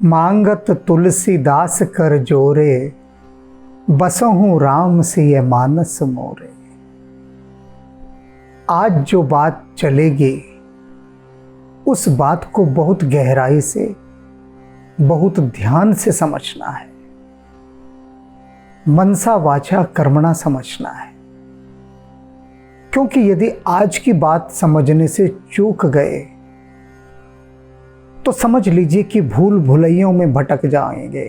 मांगत तुलसीदास कर जोरे, बसहूँ राम सिय मानस मोरे। आज जो बात चलेगी उस बात को बहुत गहराई से, बहुत ध्यान से समझना है। मनसा वाचा कर्मणा समझना है, क्योंकि यदि आज की बात समझने से चूक गए तो समझ लीजिए कि भूल भुलैयों में भटक जाएंगे।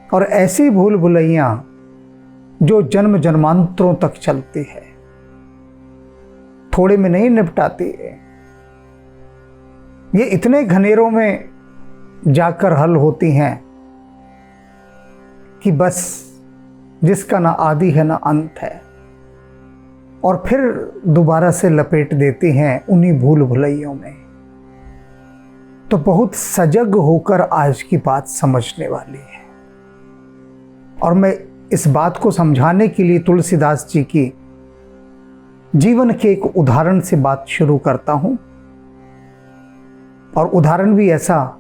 और ऐसी भूल भुलैया जो जन्म जन्मांतरों तक चलती है, थोड़े में नहीं निपटाती है। ये इतने घनेरों में जाकर हल होती हैं कि बस जिसका ना आदि है ना अंत है, और फिर दोबारा से लपेट देती हैं उन्हीं भूल भुलैयों में। तो बहुत सजग होकर आज की बात समझने वाली है। और मैं इस बात को समझाने के लिए तुलसीदास जी की जीवन के एक उदाहरण से बात शुरू करता हूं, और उदाहरण भी ऐसा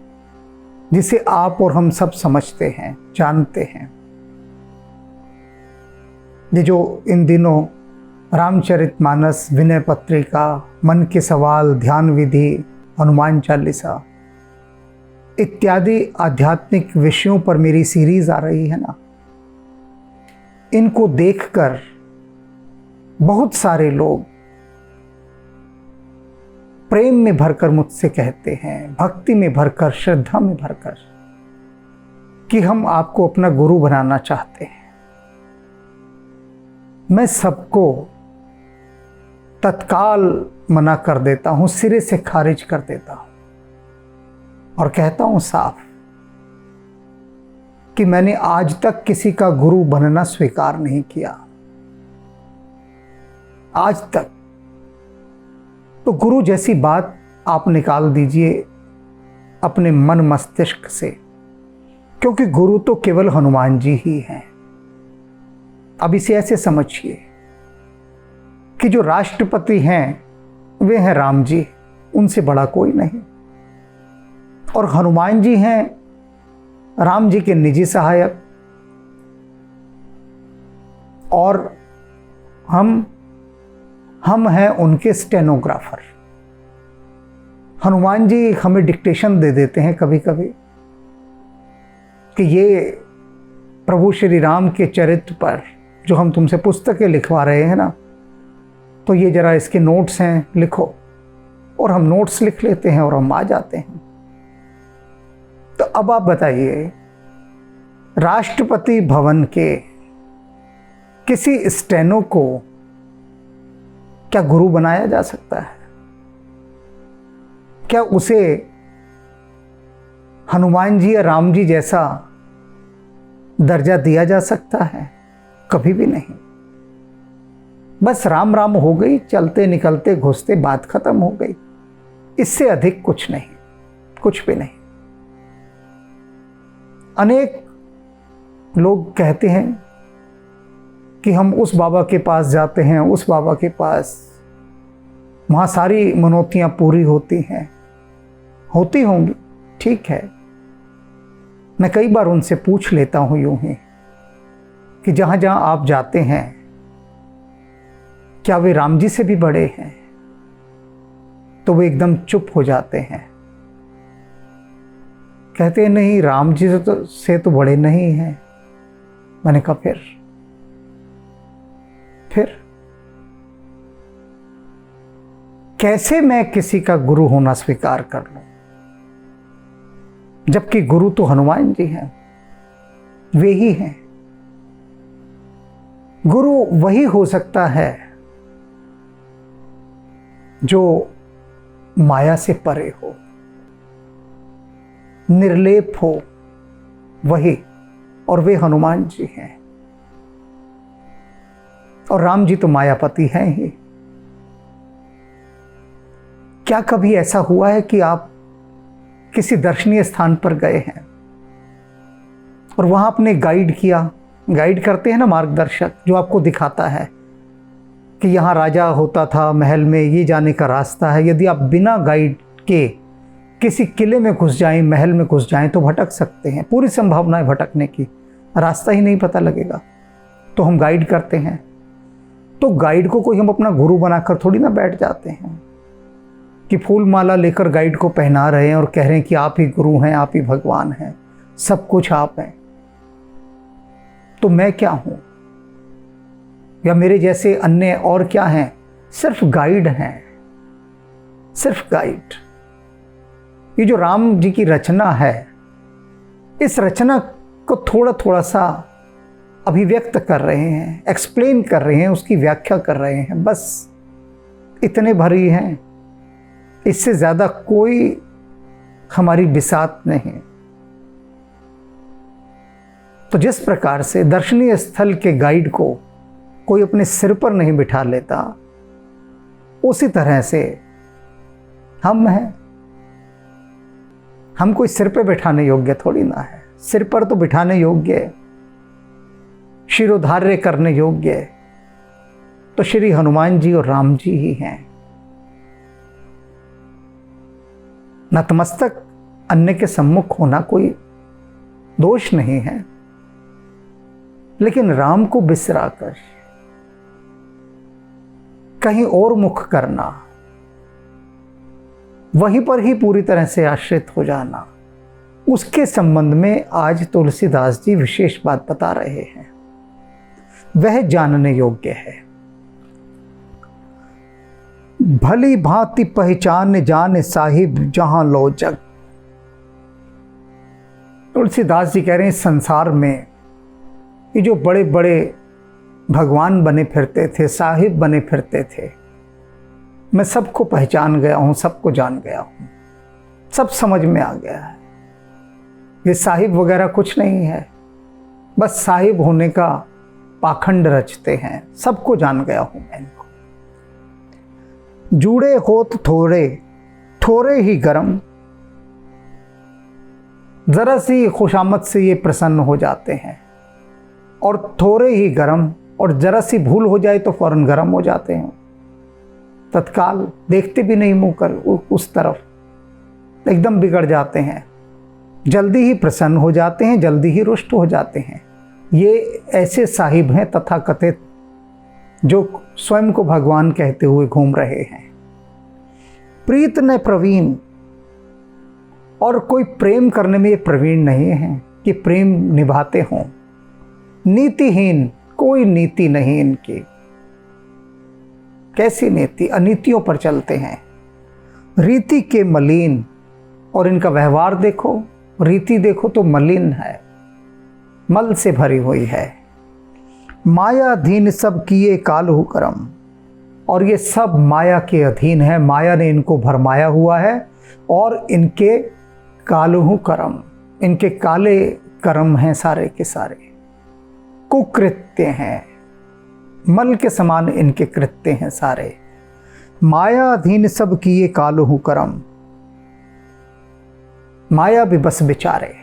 जिसे आप और हम सब समझते हैं, जानते हैं। ये जो इन दिनों रामचरितमानस, विनय पत्रिका, मन के सवाल, ध्यान विधि, हनुमान चालीसा इत्यादि आध्यात्मिक विषयों पर मेरी सीरीज आ रही है ना, इनको देखकर बहुत सारे लोग प्रेम में भरकर मुझसे कहते हैं, भक्ति में भरकर, श्रद्धा में भरकर, कि हम आपको अपना गुरु बनाना चाहते हैं। मैं सबको तत्काल मना कर देता हूं, सिरे से खारिज कर देता हूं, और कहता हूं साफ कि मैंने आज तक किसी का गुरु बनना स्वीकार नहीं किया, आज तक। तो गुरु जैसी बात आप निकाल दीजिए अपने मन मस्तिष्क से, क्योंकि गुरु तो केवल हनुमान जी ही हैं। अब इसे ऐसे समझिए कि जो राष्ट्रपति हैं वे हैं राम जी, उनसे बड़ा कोई नहीं। और हनुमान जी हैं राम जी के निजी सहायक, और हम हैं उनके स्टेनोग्राफर। हनुमान जी हमें डिक्टेशन दे देते हैं कभी कभी कि ये प्रभु श्री राम के चरित्र पर जो हम तुमसे पुस्तकें लिखवा रहे हैं ना, तो ये जरा इसके नोट्स हैं, लिखो। और हम नोट्स लिख लेते हैं और हम आ जाते हैं। तो अब आप बताइए, राष्ट्रपति भवन के किसी स्टेनो को क्या गुरु बनाया जा सकता है? क्या उसे हनुमान जी या राम जी जैसा दर्जा दिया जा सकता है? कभी भी नहीं। बस राम राम हो गई, चलते निकलते घुसते बात खत्म हो गई। इससे अधिक कुछ नहीं, कुछ भी नहीं। अनेक लोग कहते हैं कि हम उस बाबा के पास जाते हैं, उस बाबा के पास, वहाँ सारी मनोतियाँ पूरी होती हैं। होती होंगी, ठीक है। मैं कई बार उनसे पूछ लेता हूँ यूँ ही कि जहाँ जहाँ आप जाते हैं क्या वे राम जी से भी बड़े हैं? तो वे एकदम चुप हो जाते हैं, कहते हैं नहीं, राम जी से तो बड़े नहीं हैं। मैंने कहा फिर कैसे मैं किसी का गुरु होना स्वीकार कर लूं, जबकि गुरु तो हनुमान जी हैं, वे ही हैं। गुरु वही हो सकता है जो माया से परे हो, निर्लेप हो, वही। और वे हनुमान जी हैं। और राम जी तो मायापति हैं ही। क्या कभी ऐसा हुआ है कि आप किसी दर्शनीय स्थान पर गए हैं और वहां आपने गाइड किया? गाइड करते हैं ना मार्गदर्शक, जो आपको दिखाता है कि यहाँ राजा होता था, महल में ये जाने का रास्ता है। यदि आप बिना गाइड के किसी किले में घुस जाएं, महल में घुस जाएं तो भटक सकते हैं, पूरी संभावना है भटकने की, रास्ता ही नहीं पता लगेगा। तो हम गाइड करते हैं। तो गाइड को कोई हम अपना गुरु बनाकर थोड़ी ना बैठ जाते हैं कि फूल माला लेकर गाइड को पहना रहे हैं और कह रहे हैं कि आप ही गुरु हैं, आप ही भगवान हैं, सब कुछ आप हैं। तो मैं क्या हूं या मेरे जैसे अन्य और क्या हैं? सिर्फ गाइड हैं, सिर्फ गाइड। ये जो राम जी की रचना है, इस रचना को थोड़ा थोड़ा सा अभिव्यक्त कर रहे हैं, एक्सप्लेन कर रहे हैं, उसकी व्याख्या कर रहे हैं, बस इतने भर ही हैं। इससे ज्यादा कोई हमारी बिसात नहीं। तो जिस प्रकार से दर्शनीय स्थल के गाइड को कोई अपने सिर पर नहीं बिठा लेता, उसी तरह से हम हैं। हम कोई सिर पे बिठाने योग्य थोड़ी ना है। सिर पर तो बिठाने योग्य, शिरोधार्य करने योग्य तो श्री हनुमान जी और राम जी ही हैं। नतमस्तक अन्य के सम्मुख होना कोई दोष नहीं है, लेकिन राम को बिसराकर कहीं और मुख करना, वहीं पर ही पूरी तरह से आश्रित हो जाना, उसके संबंध में आज तुलसीदास जी विशेष बात बता रहे हैं। वह जानने योग्य है। भली भांति पहचान जाने साहिब जहां लो जग। तुलसीदास जी कह रहे हैं संसार में ये जो बड़े बड़े भगवान बने फिरते थे, साहिब बने फिरते थे, मैं सबको पहचान गया हूं, सबको जान गया हूं, सब समझ में आ गया है। ये साहिब वगैरह कुछ नहीं है, बस साहिब होने का पाखंड रचते हैं। सबको जान गया हूं मैं इनको। जुड़े होत थोड़े थोड़े ही गरम, जरा सी खुशामद से ये प्रसन्न हो जाते हैं, और थोड़े ही गरम, और जरा सी भूल हो जाए तो फौरन गरम हो जाते हैं। तत्काल देखते भी नहीं मुंह कर उस तरफ, एकदम बिगड़ जाते हैं, जल्दी ही प्रसन्न हो जाते हैं, जल्दी ही रुष्ट हो जाते हैं। ये ऐसे साहिब हैं तथाकथित, जो स्वयं को भगवान कहते हुए घूम रहे हैं। प्रीत न प्रवीण, और कोई प्रेम करने में ये प्रवीण नहीं है कि प्रेम निभाते हों। नीतिहीन, कोई नीति नहीं इनकी। कैसी नीति? अनीतियों पर चलते हैं। रीति के मलिन, और इनका व्यवहार देखो, रीति देखो तो मलिन है, मल से भरी हुई है। माया अधीन सब किए कालहु करम, और ये सब माया के अधीन है। माया ने इनको भरमाया हुआ है, और इनके कालहु करम, इनके काले कर्म हैं सारे के सारे, कुकृत्य हैं, मल के समान इनके कृत्य हैं सारे। माया अधीन सब किए कालहु करम, माया भी बस बेचारे।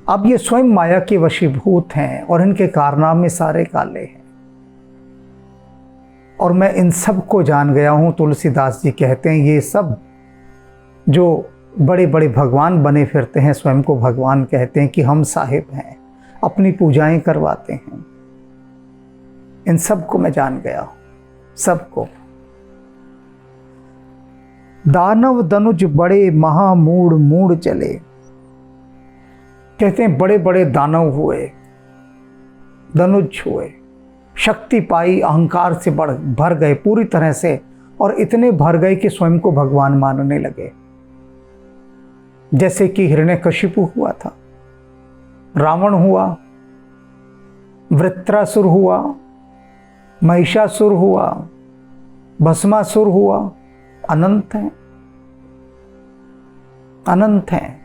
अब ये स्वयं माया के वशीभूत हैं, और इनके कारनामे सारे काले हैं। और मैं इन सब को जान गया हूं। तुलसीदास जी कहते हैं ये सब जो बड़े बड़े भगवान बने फिरते हैं, स्वयं को भगवान कहते हैं कि हम साहिब हैं, अपनी पूजाएं करवाते हैं, इन सब को मैं जान गया हूं, सबको। दानव दनुज बड़े महामूढ़ मूढ़ चले, कहते हैं बड़े बड़े दानव हुए, दनुज हुए, शक्ति पाई, अहंकार से भर गए पूरी तरह से, और इतने भर गए कि स्वयं को भगवान मानने लगे। जैसे कि हिरण्यकशिपु हुआ था, रावण हुआ, वृत्रासुर हुआ, महिषासुर हुआ, भस्मासुर हुआ। अनंत हैं, अनंत हैं,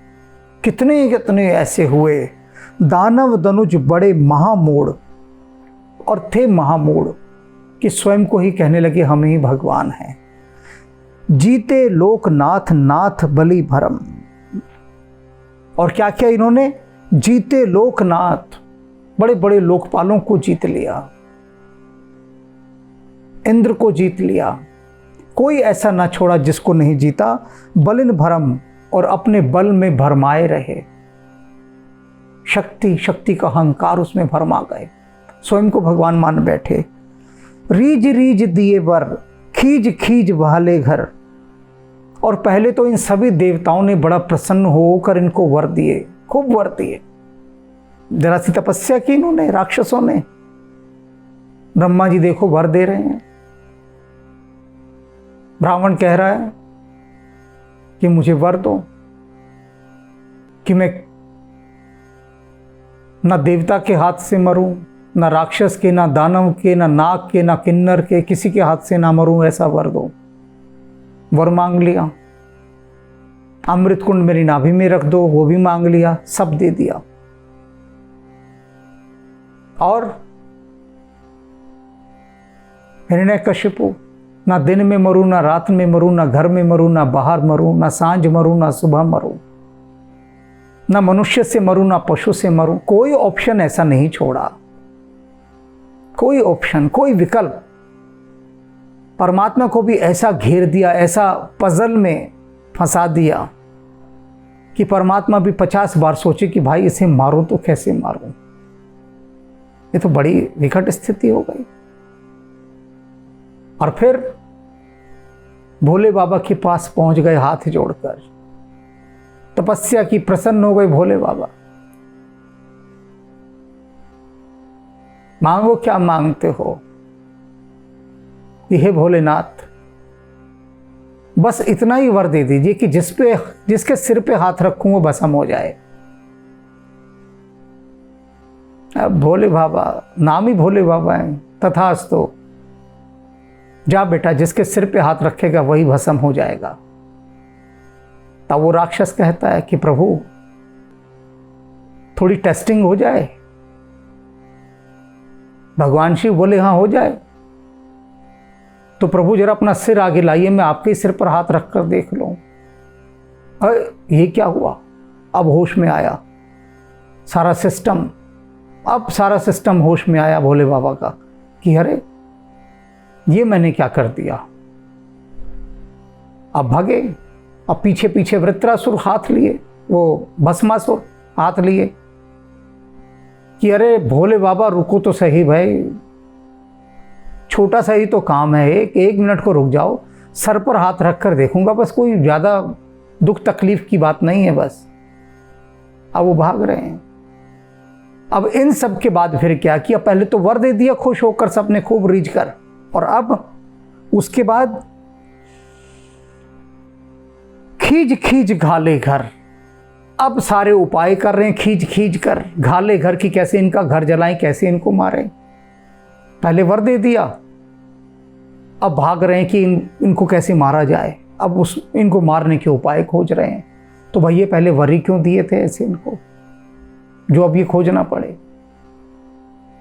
कितने कितने ऐसे हुए। दानव दनुज बड़े महामूढ़, और थे महामूढ़ कि स्वयं को ही कहने लगे हम ही भगवान हैं। जीते लोकनाथ नाथ बलि भरम, और क्या क्या इन्होंने? जीते लोकनाथ, बड़े बड़े लोकपालों को जीत लिया, इंद्र को जीत लिया, कोई ऐसा ना छोड़ा जिसको नहीं जीता, बलिन भरम और अपने बल में भरमाए रहे। शक्ति शक्ति का अहंकार उसमें भरमा गए, स्वयं को भगवान मान बैठे। रीज रीज दिए वर, खीज खीज भाले घर। और पहले तो इन सभी देवताओं ने बड़ा प्रसन्न होकर इनको वर दिए, खूब वर दिए। जरा सी तपस्या की इन्होंने, राक्षसों ने। ब्रह्मा जी देखो वर दे रहे हैं। ब्राह्मण कह रहा है कि मुझे वर दो कि मैं ना देवता के हाथ से मरूं, ना राक्षस के, ना दानव के, ना नाग के, ना किन्नर के, किसी के हाथ से ना मरूं, ऐसा वर दो। वर मांग लिया। अमृत कुंड मेरी नाभि में रख दो, वो भी मांग लिया, सब दे दिया। और हिरण्यकशिपु, ना दिन में मरूं, ना रात में मरूं, ना घर में मरूं, ना बाहर मरूं, ना सांझ मरूं, ना सुबह मरूं, ना मनुष्य से मरूं, ना पशु से मरूं। कोई ऑप्शन ऐसा नहीं छोड़ा, कोई ऑप्शन, कोई विकल्प। परमात्मा को भी ऐसा घेर दिया, ऐसा पजल में फंसा दिया कि परमात्मा भी 50 बार सोचे कि भाई इसे मारो तो कैसे मारूं। ये तो बड़ी विकट स्थिति हो गई। और फिर भोले बाबा के पास पहुंच गए हाथ जोड़कर। तपस्या की, प्रसन्न हो गए भोले बाबा। मांगो क्या मांगते हो। हे भोलेनाथ, बस इतना ही वर दे दीजिए कि जिसके सिर पे हाथ रखूं वो भस्म हो जाए। अब भोले बाबा, नाम ही भोले बाबा है, तथास्तु। जा बेटा, जिसके सिर पे हाथ रखेगा वही भस्म हो जाएगा। तब वो राक्षस कहता है कि प्रभु थोड़ी टेस्टिंग हो जाए। भगवान शिव बोले हाँ हो जाए। तो प्रभु जरा अपना सिर आगे लाइए, मैं आपके सिर पर हाथ रखकर देख लूं। ये क्या हुआ। अब होश में आया सारा सिस्टम। अब सारा सिस्टम होश में आया भोले बाबा का कि अरे ये मैंने क्या कर दिया। अब भागे। अब पीछे पीछे वृत्रासुर हाथ लिए, वो भस्मासुर हाथ लिए कि अरे भोले बाबा रुको तो सही भाई, छोटा सा ही तो काम है, एक मिनट को रुक जाओ, सर पर हाथ रख कर देखूंगा, बस कोई ज़्यादा दुख तकलीफ की बात नहीं है बस। अब वो भाग रहे हैं। अब इन सब के बाद फिर क्या किया, पहले तो वर दे दिया खुश होकर सबने खूब रीझ कर, और अब उसके बाद खींच खींच घाले घर। अब सारे उपाय कर रहे हैं खींच खींच कर घाले घर की, कैसे इनका घर जलाएं, कैसे इनको मारें। पहले वर दे दिया, अब भाग रहे हैं कि इनको कैसे मारा जाए। अब इनको मारने के उपाय खोज रहे हैं। तो भैया पहले वर ही क्यों दिए थे ऐसे इनको, जो अब ये खोजना पड़े।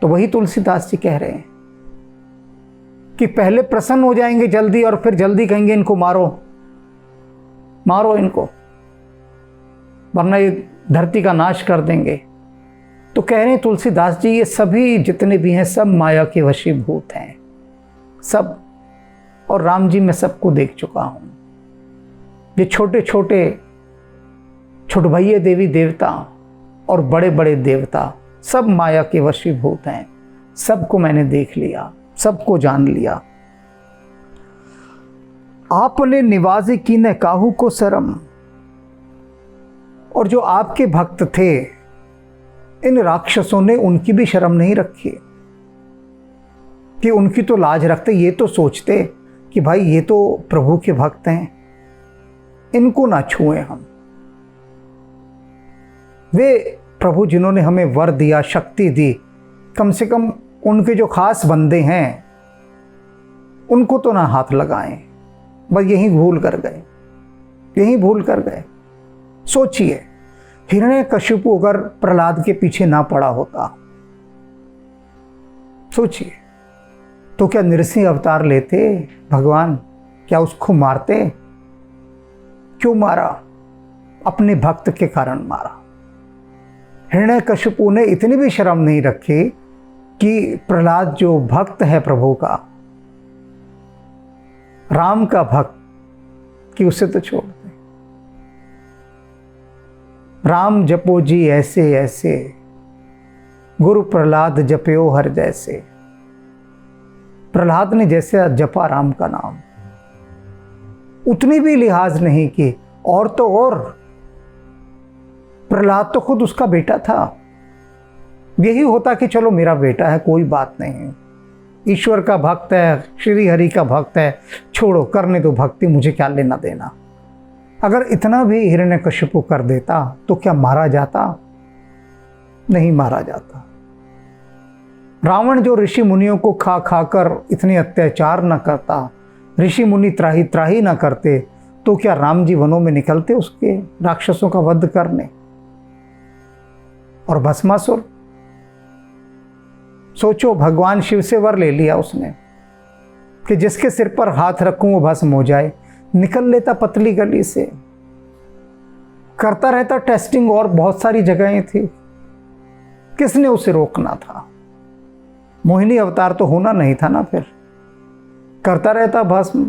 तो वही तुलसीदास जी कह रहे हैं कि पहले प्रसन्न हो जाएंगे जल्दी, और फिर जल्दी कहेंगे इनको मारो मारो इनको, वरना ये धरती का नाश कर देंगे। तो कह रहे हैं तुलसीदास जी, ये सभी जितने भी हैं सब माया के वशीभूत हैं सब। और राम जी मैं सबको देख चुका हूं। ये छोटे छोटे छोटे भैया देवी देवता और बड़े बड़े देवता सब माया के वशीभूत हैं। सबको मैंने देख लिया, सबको जान लिया। आपने निवाजे की न काहू को शरम। और जो आपके भक्त थे, इन राक्षसों ने उनकी भी शर्म नहीं रखी कि उनकी तो लाज रखते। ये तो सोचते कि भाई ये तो प्रभु के भक्त हैं, इनको ना छुएं हम। वे प्रभु जिन्होंने हमें वर दिया, शक्ति दी, कम से कम उनके जो खास बंदे हैं उनको तो ना हाथ लगाएं। बस यही भूल कर गए, यही भूल कर गए। सोचिए, हिरण्यकशिपु अगर प्रहलाद के पीछे ना पड़ा होता, सोचिए तो क्या नृसिंह अवतार लेते भगवान, क्या उसको मारते? क्यों मारा? अपने भक्त के कारण मारा। हिरण्यकशिपु ने इतनी भी शर्म नहीं रखी कि प्रहलाद जो भक्त है प्रभु का, राम का भक्त कि उसे तो छोड़ दे। राम जपो जी ऐसे ऐसे, गुरु प्रहलाद जपयो हर जैसे। प्रहलाद ने जैसे जपा राम का नाम, उतनी भी लिहाज नहीं की। और तो और प्रहलाद तो खुद उसका बेटा था। यही होता कि चलो मेरा बेटा है, कोई बात नहीं, ईश्वर का भक्त है, श्री हरि का भक्त है, छोड़ो करने दो भक्ति, मुझे क्या लेना देना। अगर इतना भी हिरण्यकशिपु कर देता तो क्या मारा जाता? नहीं मारा जाता। रावण जो ऋषि मुनियों को खा खाकर इतने अत्याचार न करता, ऋषि मुनि त्राही त्राही न करते, तो क्या राम जी वनों में निकलते उसके राक्षसों का वध करने? और भस्मासुर, सोचो, भगवान शिव से वर ले लिया उसने कि जिसके सिर पर हाथ रखूं वो भस्म हो जाए। निकल लेता पतली गली से, करता रहता टेस्टिंग, और बहुत सारी जगहें थी, किसने उसे रोकना था? मोहिनी अवतार तो होना नहीं था ना। फिर करता रहता भस्म,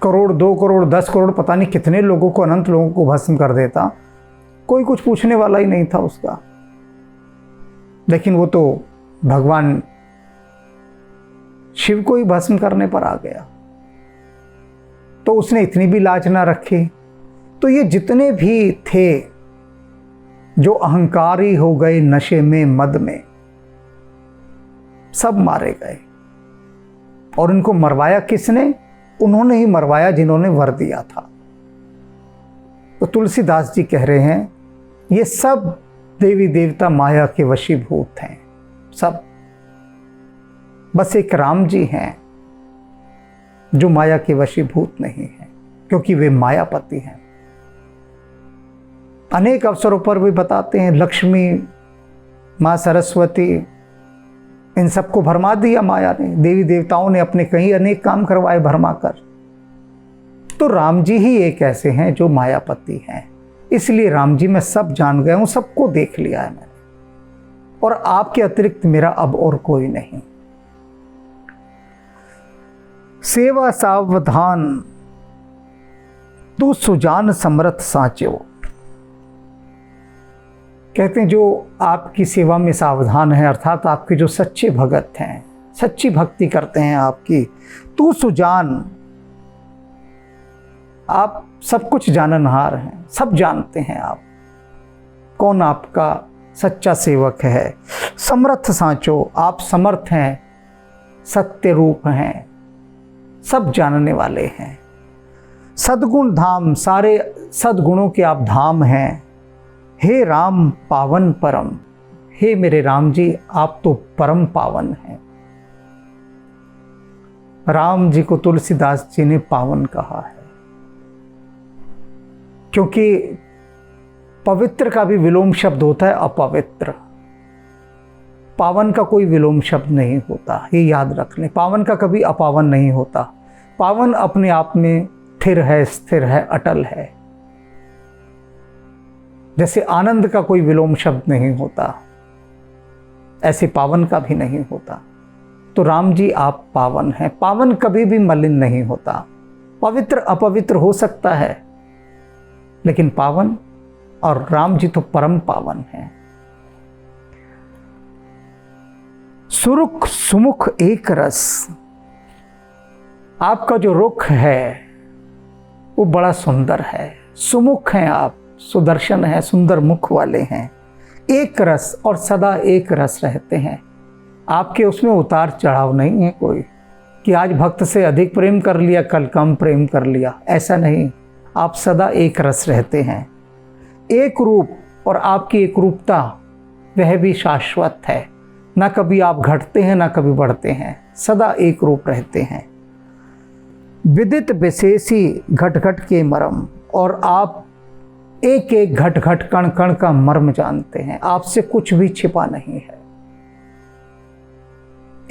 करोड़, 2 करोड़, 10 करोड़, पता नहीं कितने लोगों को, अनंत लोगों को भस्म कर देता, कोई कुछ पूछने वाला ही नहीं था उसका। लेकिन वो तो भगवान शिव को ही भस्म करने पर आ गया, तो उसने इतनी भी लाज ना रखी। तो ये जितने भी थे जो अहंकारी हो गए नशे में, मद में, सब मारे गए। और इनको मरवाया किसने? उन्होंने ही मरवाया जिन्होंने वर दिया था। तो तुलसीदास जी कह रहे हैं ये सब देवी देवता माया के वशीभूत हैं, सब। बस एक राम जी हैं जो माया के वशीभूत नहीं हैं, क्योंकि वे मायापति हैं। अनेक अवसरों पर भी बताते हैं, लक्ष्मी, माँ सरस्वती, इन सबको भरमा दिया माया ने, देवी देवताओं ने अपने कई अनेक काम करवाए भरमा कर। तो राम जी ही एक ऐसे हैं जो मायापति हैं। इसलिए राम जी मैं सब जान गया हूं, सबको देख लिया है मैंने, और आपके अतिरिक्त मेरा अब और कोई नहीं। सेवा सावधान तू सुजान समर्थ साचो। कहते हैं जो आपकी सेवा में सावधान है, अर्थात आपके जो सच्चे भगत हैं, सच्ची भक्ति करते हैं आपकी, तू सुजान, आप सब कुछ जाननहार हैं, सब जानते हैं आप कौन आपका सच्चा सेवक है। समर्थ साचो, आप समर्थ हैं, सत्य रूप हैं, सब जानने वाले हैं। सद्गुण धाम, सारे सद्गुणों के आप धाम हैं। हे राम पावन परम, हे मेरे राम जी आप तो परम पावन हैं। राम जी को तुलसीदास जी ने पावन कहा है, क्योंकि पवित्र का भी विलोम शब्द होता है अपवित्र। पावन का कोई विलोम शब्द नहीं होता, ये याद रख लें। पावन का कभी अपावन नहीं होता। पावन अपने आप में स्थिर है, स्थिर है, अटल है। जैसे आनंद का कोई विलोम शब्द नहीं होता, ऐसे पावन का भी नहीं होता। तो राम जी आप पावन हैं। पावन कभी भी मलिन नहीं होता। पवित्र अपवित्र हो सकता है, लेकिन पावन, और राम जी तो परम पावन हैं। सुरुख सुमुख एक रस, आपका जो रुख है वो बड़ा सुंदर है। सुमुख हैं आप, सुदर्शन है, सुंदर मुख वाले हैं। एक रस, और सदा एक रस रहते हैं। आपके उसमें उतार चढ़ाव नहीं है कोई, कि आज भक्त से अधिक प्रेम कर लिया, कल कम प्रेम कर लिया, ऐसा नहीं। आप सदा एक रस रहते हैं। एक रूप, और आपकी एक रूपता वह भी शाश्वत है। ना कभी आप घटते हैं, ना कभी बढ़ते हैं, सदा एक रूप रहते हैं। विदित विशेषी घट घट के मर्म, और आप एक एक घट घट कण कण का मर्म जानते हैं। आपसे कुछ भी छिपा नहीं है।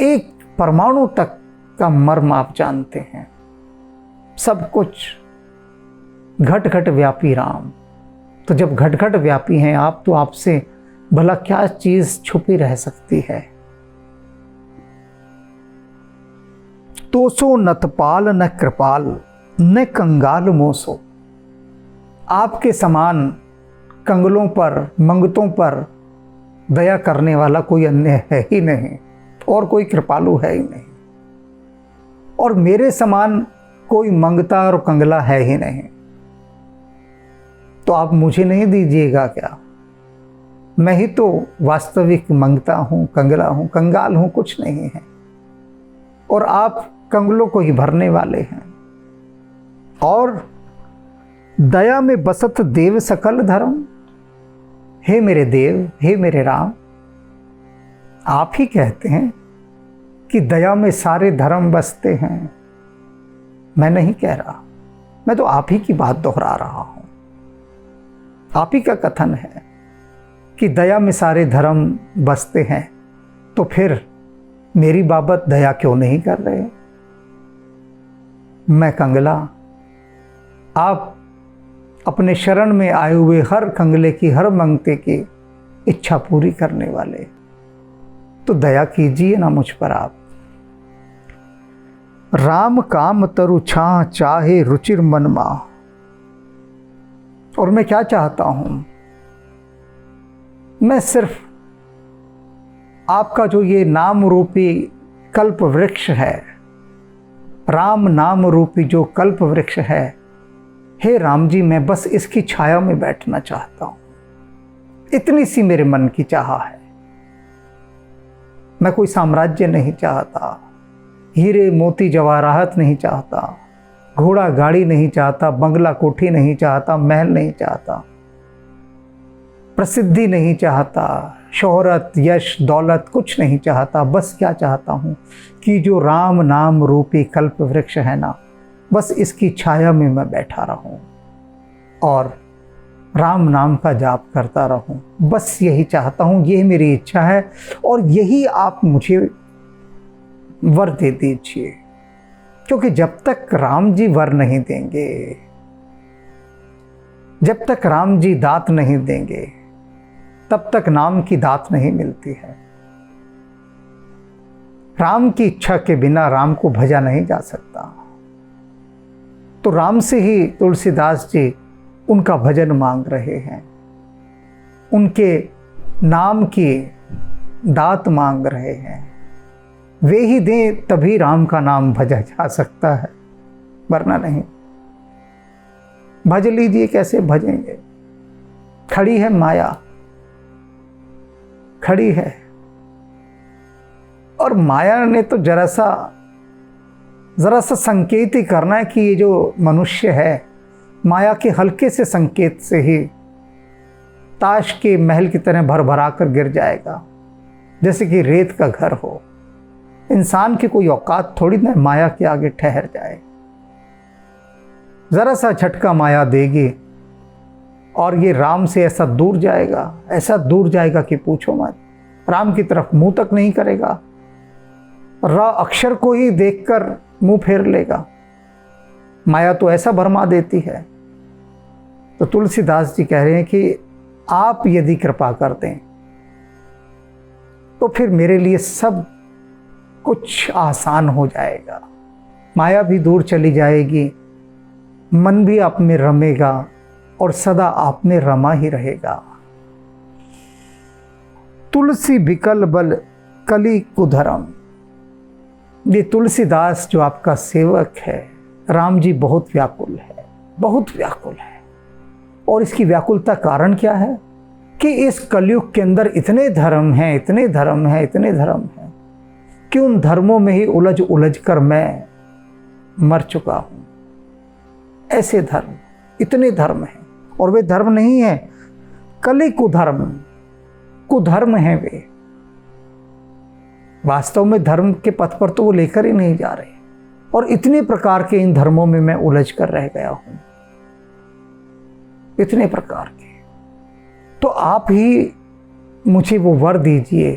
एक परमाणु तक का मर्म आप जानते हैं। सब कुछ घट घट व्यापी राम। तो जब घट घट व्यापी हैं आप, तो आपसे भला क्या चीज छुपी रह सकती है। तोसो नतपाल न कृपाल न कंगाल मोसो। आपके समान कंगलों पर, मंगतों पर दया करने वाला कोई अन्य है ही नहीं, और कोई कृपालु है ही नहीं, और मेरे समान कोई मंगता और कंगला है ही नहीं। तो आप मुझे नहीं दीजिएगा क्या? मैं ही तो वास्तविक मंगता हूं, कंगला हूं, कंगाल हूं, कुछ नहीं है, और आप कंगलों को ही भरने वाले हैं। और दया में बसत देव सकल धर्म। हे मेरे देव, हे मेरे राम, आप ही कहते हैं कि दया में सारे धर्म बसते हैं। मैं नहीं कह रहा, मैं तो आप ही की बात दोहरा रहा हूं। आप ही का कथन है कि दया में सारे धर्म बसते हैं, तो फिर मेरी बाबत दया क्यों नहीं कर रहे? मैं कंगला, आप अपने शरण में आए हुए हर कंगले की, हर मंगते की इच्छा पूरी करने वाले, तो दया कीजिए ना मुझ पर आप। राम काम तरु छाह चाहे रुचिर मनमा। और मैं क्या चाहता हूं? मैं सिर्फ आपका जो ये नाम रूपी कल्प वृक्ष है, राम नाम रूपी जो कल्प वृक्ष है, हे राम जी, मैं बस इसकी छाया में बैठना चाहता हूं। इतनी सी मेरे मन की चाह है। मैं कोई साम्राज्य नहीं चाहता, हीरे मोती जवाहरात नहीं चाहता, घोड़ा गाड़ी नहीं चाहता, बंगला कोठी नहीं चाहता, महल नहीं चाहता, प्रसिद्धि नहीं चाहता, शोहरत यश दौलत कुछ नहीं चाहता। बस क्या चाहता हूँ कि जो राम नाम रूपी कल्प वृक्ष है ना, बस इसकी छाया में मैं बैठा रहूं और राम नाम का जाप करता रहूं। बस यही चाहता हूँ, यही मेरी इच्छा है, और यही आप मुझे वर दे दीजिए। क्योंकि जब तक राम जी वर नहीं देंगे, जब तक राम जी दात नहीं देंगे, तब तक नाम की दात नहीं मिलती है। राम की इच्छा के बिना राम को भजा नहीं जा सकता। तो राम से ही तुलसीदास जी उनका भजन मांग रहे हैं, उनके नाम की दात मांग रहे हैं। वे ही दें तभी राम का नाम भजा जा सकता है, वरना नहीं। भज लीजिए, कैसे भजेंगे? खड़ी है माया, खड़ी है, और माया ने तो जरा सा संकेत ही करना है कि ये जो मनुष्य है, माया के हल्के से संकेत से ही ताश के महल की तरह भर भरा कर गिर जाएगा, जैसे कि रेत का घर हो। इंसान की कोई औकात थोड़ी ना माया के आगे ठहर जाए। जरा सा झटका माया देगी और ये राम से ऐसा दूर जाएगा, ऐसा दूर जाएगा कि पूछो मत। राम की तरफ मुंह तक नहीं करेगा, र अक्षर को ही देखकर मुंह फेर लेगा। माया तो ऐसा भरमा देती है। तो तुलसीदास जी कह रहे हैं कि आप यदि कृपा कर दें तो फिर मेरे लिए सब कुछ आसान हो जाएगा। माया भी दूर चली जाएगी, मन भी आप में रमेगा और सदा आप में रमा ही रहेगा। तुलसी बिकल बल कली कुधर्म। ये तुलसीदास जो आपका सेवक है, राम जी बहुत व्याकुल है, बहुत व्याकुल है। और इसकी व्याकुलता कारण क्या है कि इस कलयुग के अंदर इतने धर्म हैं, इतने धर्म हैं, इतने धर्म हैं कि उन धर्मों में ही उलझ उलझ कर मैं मर चुका हूं। ऐसे धर्म, इतने धर्म हैं, और वे धर्म नहीं है, कली कुधर्म, कुधर्म हैं वे। वास्तव में धर्म के पथ पर तो वो लेकर ही नहीं जा रहे, और इतने प्रकार के इन धर्मों में मैं उलझ कर रह गया हूं, इतने प्रकार के। तो आप ही मुझे वो वर दीजिए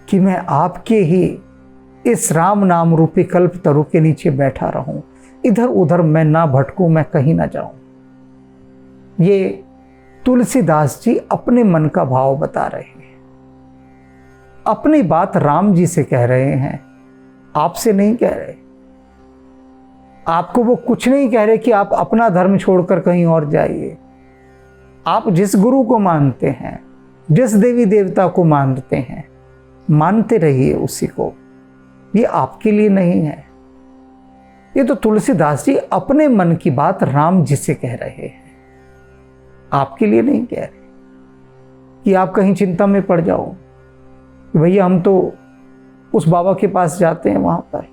कि मैं आपके ही इस राम नाम रूपी कल्प तरु के नीचे बैठा रहूं, इधर उधर मैं ना भटकूं, मैं कहीं ना जाऊं। ये तुलसीदास जी अपने मन का भाव बता रहे हैं, अपनी बात राम जी से कह रहे हैं, आपसे नहीं कह रहे। आपको वो कुछ नहीं कह रहे कि आप अपना धर्म छोड़कर कहीं और जाइए। आप जिस गुरु को मानते हैं, जिस देवी देवता को मानते हैं, मानते रहिए उसी को। ये आपके लिए नहीं है। ये तो तुलसीदास जी अपने मन की बात राम जी से कह रहे हैं, आपके लिए नहीं कह रहे कि आप कहीं चिंता में पड़ जाओ कि भैया हम तो उस बाबा के पास जाते हैं वहां पर,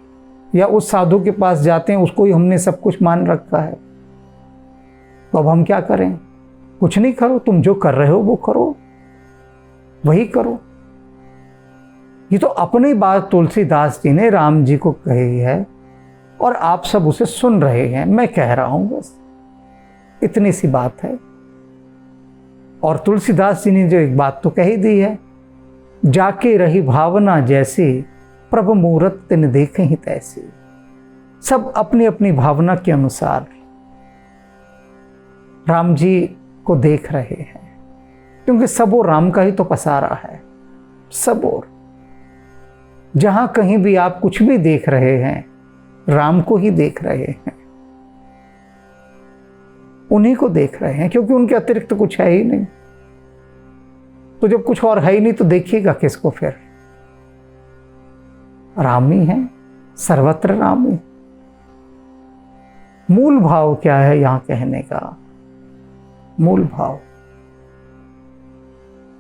या उस साधु के पास जाते हैं, उसको ही हमने सब कुछ मान रखा है, तो अब हम क्या करें। कुछ नहीं करो, तुम जो कर रहे हो वो करो, वही करो। ये तो अपनी बात तुलसीदास जी ने राम जी को कही है और आप सब उसे सुन रहे हैं। मैं कह रहा हूं, बस इतनी सी बात है। और तुलसीदास जी ने जो एक बात तो कही दी है, जाके रही भावना जैसी प्रभु मूरत तिन देखे ही तैसी। सब अपनी अपनी भावना के अनुसार राम जी को देख रहे हैं, क्योंकि सब और राम का ही तो पसारा है। सब और जहां कहीं भी आप कुछ भी देख रहे हैं, राम को ही देख रहे हैं, उन्हीं को देख रहे हैं, क्योंकि उनके अतिरिक्त कुछ है ही नहीं। तो जब कुछ और है ही नहीं तो देखिएगा किसको फिर। राम ही है, सर्वत्र राम ही। मूल भाव क्या है यहां कहने का? मूल भाव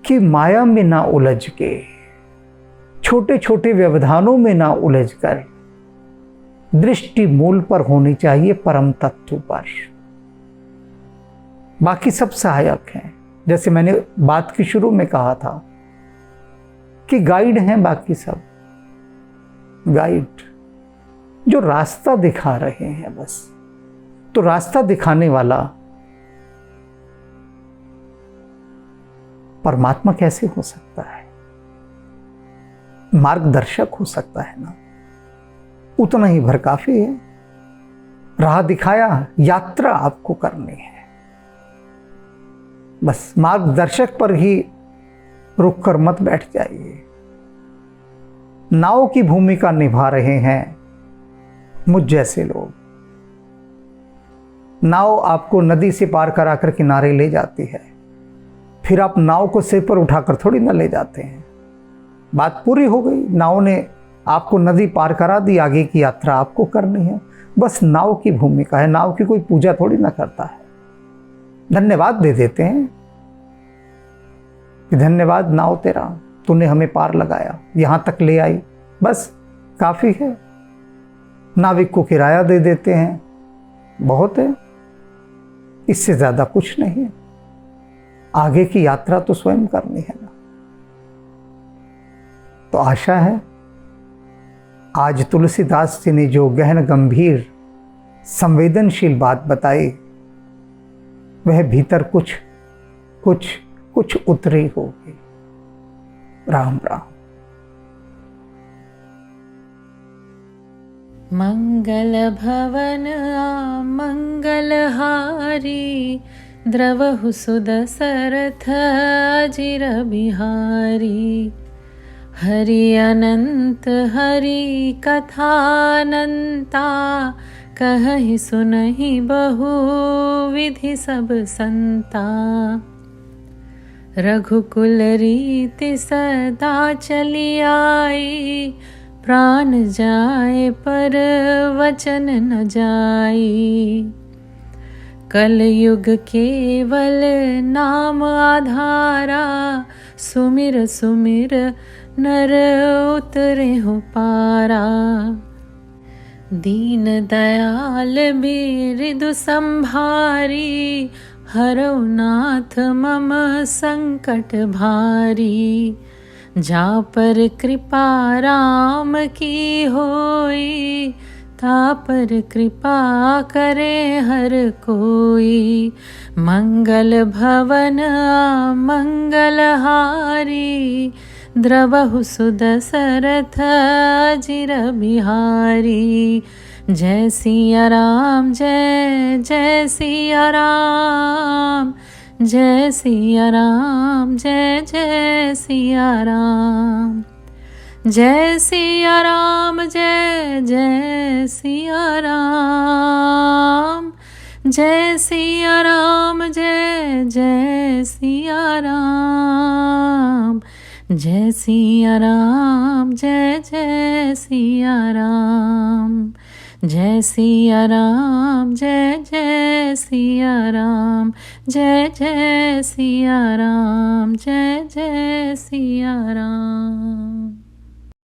कि माया में ना उलझ के, छोटे छोटे व्यवधानों में ना उलझ कर दृष्टि मूल पर होनी चाहिए, परम तत्व पर। बाकी सब सहायक हैं। जैसे मैंने बात की शुरू में कहा था कि गाइड हैं, बाकी सब गाइड जो रास्ता दिखा रहे हैं बस। तो रास्ता दिखाने वाला परमात्मा कैसे हो सकता है? मार्गदर्शक हो सकता है ना, उतना ही भर काफी है। राह दिखाया, यात्रा आपको करनी है, बस मार्गदर्शक पर ही रुक कर मत बैठ जाइए। नाव की भूमिका निभा रहे हैं मुझ जैसे लोग। नाव आपको नदी से पार कराकर किनारे ले जाती है, फिर आप नाव को सिर पर उठाकर थोड़ी ना ले जाते हैं। बात पूरी हो गई, नाव ने आपको नदी पार करा दी, आगे की यात्रा आपको करनी है। बस नाव की भूमिका है, नाव की कोई पूजा थोड़ी ना करता है। धन्यवाद दे देते हैं कि धन्यवाद नाव तेरा, तूने हमें पार लगाया, यहां तक ले आई, बस काफी है। नाविक को किराया दे देते हैं, बहुत है, इससे ज्यादा कुछ नहीं है। आगे की यात्रा तो स्वयं करनी है ना। तो आशा है आज तुलसीदास जी ने जो गहन गंभीर संवेदनशील बात बताई, वह भीतर कुछ कुछ कुछ उतरी होगी। राम राम। मंगल भवन मंगलहारी, द्रवहु सुदशरथ अजिर बिहारी। हरि अनंत हरि कथानंता, कहहि सुनहि बहु विधि सब संता। रघुकुल रीति सदा चली आई, प्राण जाए पर वचन न जाई। कलयुग केवल नाम आधारा, सुमिर सुमिर नर उतरे हो पारा। दीन दयाल बिरदु संभारी, हरौ नाथ मम संकट भारी। जा पर कृपा राम की होई, ता पर कृपा करे हर कोई। मंगल भवन मंगलहारी, द्रवहु सुदशरथ अजिर बिहारी। जय सिया राम जय जय सिया राम, जय सिया राम जय जय सिया राम। जय सिया राम जय जय सिया राम, जय सिया राम जय जय सिया राम, जय सिया राम जय जय सिया राम, जय सिया राम जय जय सिया राम, जय जय सिया राम जय जय सिया राम।